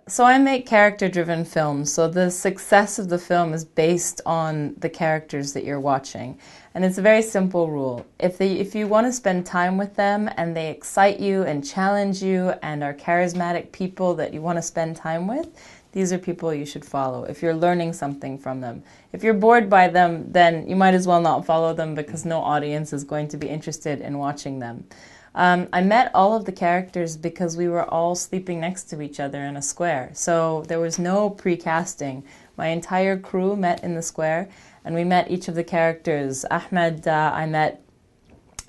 So I make character-driven films, so the success of the film is based on the characters that you're watching. And it's a very simple rule. If you want to spend time with them and they excite you and challenge you and are charismatic people that you want to spend time with, these are people you should follow if you're learning something from them. If you're bored by them, then you might as well not follow them because no audience is going to be interested in watching them. I met all of the characters because we were all sleeping next to each other in a square. So there was no pre-casting. My entire crew met in the square, and we met each of the characters. Ahmed, I met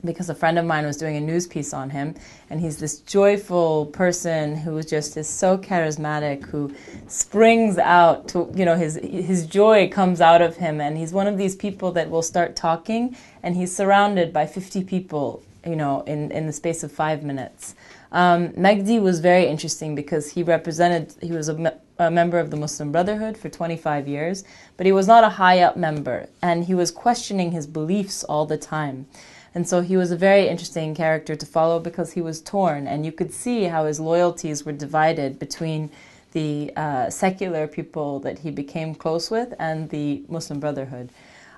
because a friend of mine was doing a news piece on him, and he's this joyful person who just is so charismatic, who springs out to, his joy comes out of him, and he's one of these people that will start talking, and he's surrounded by 50 people, in the space of 5 minutes. Magdi was very interesting because he was a member of the Muslim Brotherhood for 25 years, but he was not a high-up member, and he was questioning his beliefs all the time. And so he was a very interesting character to follow because he was torn, and you could see how his loyalties were divided between the secular people that he became close with and the Muslim Brotherhood.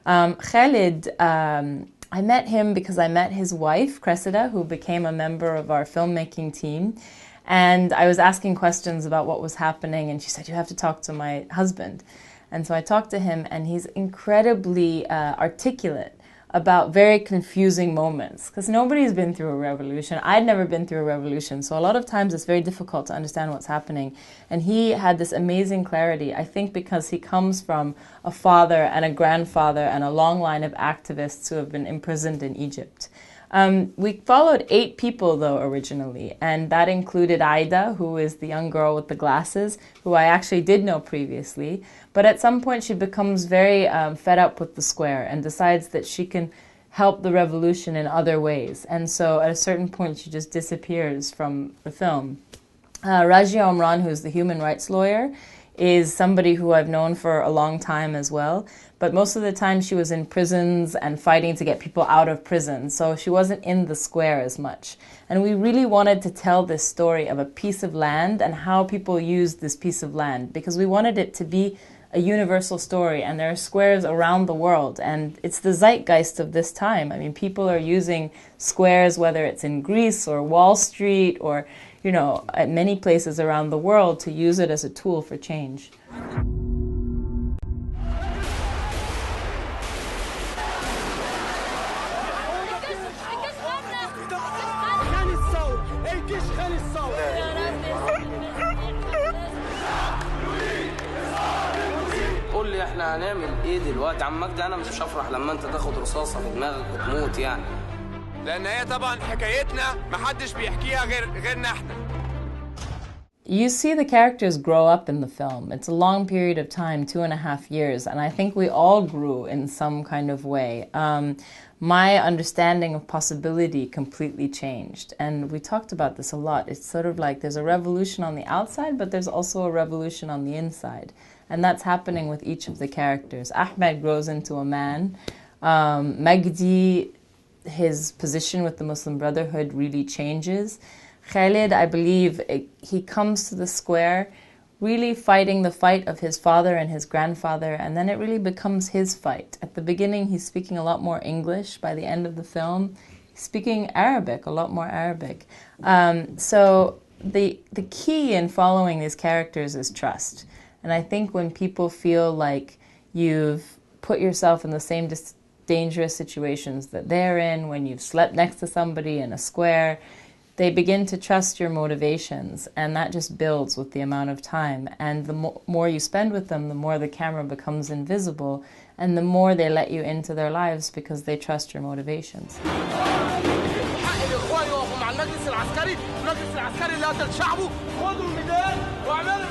Khalid, I met him because I met his wife, Cressida, who became a member of our filmmaking team. And I was asking questions about what was happening, and she said, "You have to talk to my husband." And so I talked to him, and he's incredibly articulate about very confusing moments, because nobody's been through a revolution. I'd never been through a revolution, so a lot of times it's very difficult to understand what's happening. And he had this amazing clarity, I think because he comes from a father and a grandfather and a long line of activists who have been imprisoned in Egypt. We followed 8 people, though, originally, and that included Aida, who is the young girl with the glasses, who I actually did know previously. But at some point, she becomes very fed up with the square and decides that she can help the revolution in other ways. And so at a certain point, she just disappears from the film. Rajia Omran, who's the human rights lawyer, is somebody who I've known for a long time as well. But most of the time she was in prisons and fighting to get people out of prison. So she wasn't in the square as much. And we really wanted to tell this story of a piece of land and how people used this piece of land, because we wanted it to be a universal story, and there are squares around the world, and it's the zeitgeist of this time. I mean, people are using squares, whether it's in Greece or Wall Street or, at many places around the world, to use it as a tool for change. قول لي احنا هنعمل ايه دلوقتي عم مجدي؟ انا مش هفرح لما انت تاخد رصاصه في دماغك وتموت يعني. لان هي طبعا حكايتنا محدش بيحكيها غيرنا احنا. You see the characters grow up in the film. It's a long period of time, 2.5 years, and I think we all grew in some kind of way. My understanding of possibility completely changed, and we talked about this a lot. It's sort of like there's a revolution on the outside, but there's also a revolution on the inside, and that's happening with each of the characters. Ahmed grows into a man. Magdi, his position with the Muslim Brotherhood really changes. Khalid, I believe, he comes to the square really fighting the fight of his father and his grandfather, and then it really becomes his fight. At the beginning, he's speaking a lot more English. By the end of the film, he's speaking Arabic, a lot more Arabic. So the key in following these characters is trust. And I think when people feel like you've put yourself in the same dangerous situations that they're in, when you've slept next to somebody in a square, they begin to trust your motivations, and that just builds with the amount of time. And the more you spend with them, the more the camera becomes invisible, and the more they let you into their lives because they trust your motivations. المجلس العسكري لا قتل شعبه، خذوا الميدان واعملوا